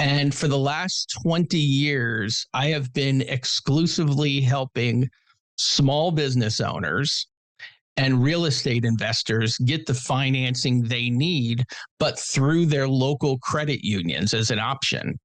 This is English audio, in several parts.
And for the last 20 years, I have been exclusively helping small business owners and real estate investors get the financing they need, but through their local credit unions as an option.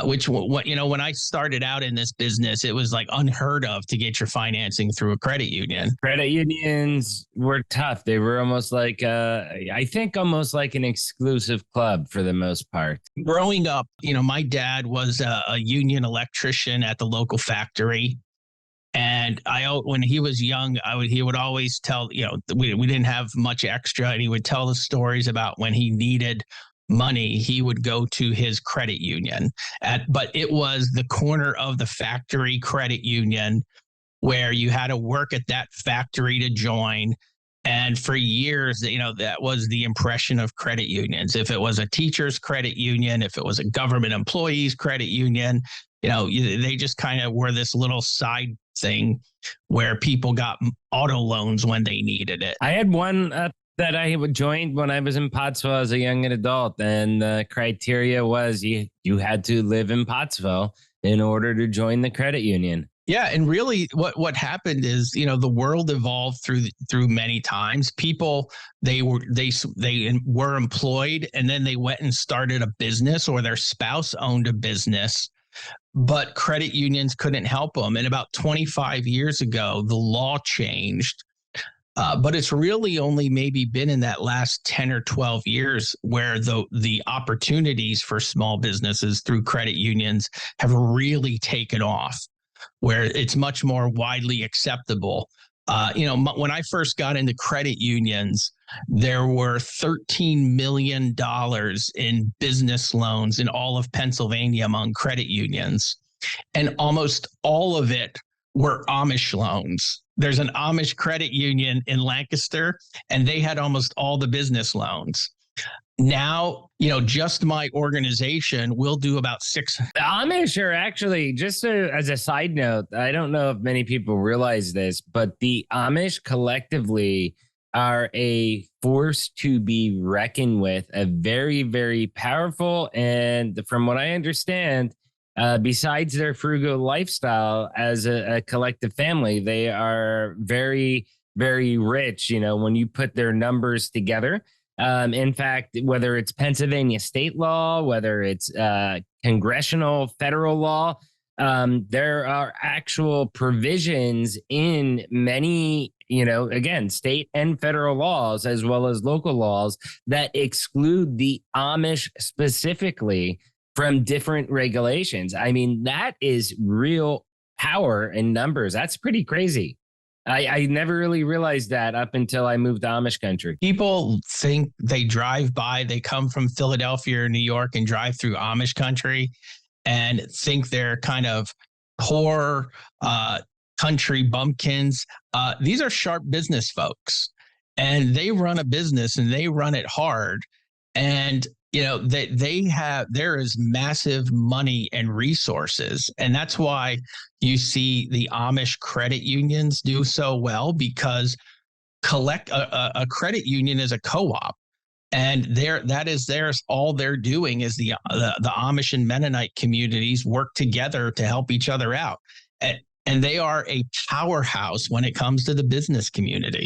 Which, when I started out in this business, it was like unheard of to get your financing through a credit union. Credit unions were tough. They were almost like, I think almost like an exclusive club for the most part. Growing up, my dad was a union electrician at the local factory. And when he was young, he would always tell, we didn't have much extra, and he would tell the stories about when he needed money, he would go to his credit union. But it was the corner of the factory credit union where you had to work at that factory to join. And for years, that was the impression of credit unions. If it was a teacher's credit union, if it was a government employee's credit union, they just kind of were this little side thing where people got auto loans when they needed it. I had one that I joined when I was in Pottsville as a young adult, and the criteria was you had to live in Pottsville in order to join the credit union. Yeah, and really, what happened is, the world evolved through many times. People they were employed, and then they went and started a business, or their spouse owned a business. But credit unions couldn't help them. And about 25 years ago, the law changed. But it's really only maybe been in that last 10 or 12 years where the opportunities for small businesses through credit unions have really taken off, where it's much more widely acceptable. When I first got into credit unions, there were $13 million in business loans in all of Pennsylvania among credit unions. And almost all of it were Amish loans. There's an Amish credit union in Lancaster, and they had almost all the business loans. Now, just my organization will do about six. The Amish are actually, just as a side note, I don't know if many people realize this, but the Amish collectively are a force to be reckoned with, a very, very powerful, and from what I understand, besides their frugal lifestyle as a collective family, they are very, very rich. When you put their numbers together. In fact, whether it's Pennsylvania state law, whether it's congressional federal law, there are actual provisions in many, again, state and federal laws, as well as local laws, that exclude the Amish specifically from different regulations. I mean, that is real power in numbers. That's pretty crazy. I never really realized that up until I moved to Amish country. People think they drive by, they come from Philadelphia or New York and drive through Amish country and think they're kind of poor country bumpkins. These are sharp business folks, and they run a business and they run it hard. And there is massive money and resources. And that's why you see the Amish credit unions do so well, because a credit union is a co-op. And all they're doing is the Amish and Mennonite communities work together to help each other out. And they are a powerhouse when it comes to the business community.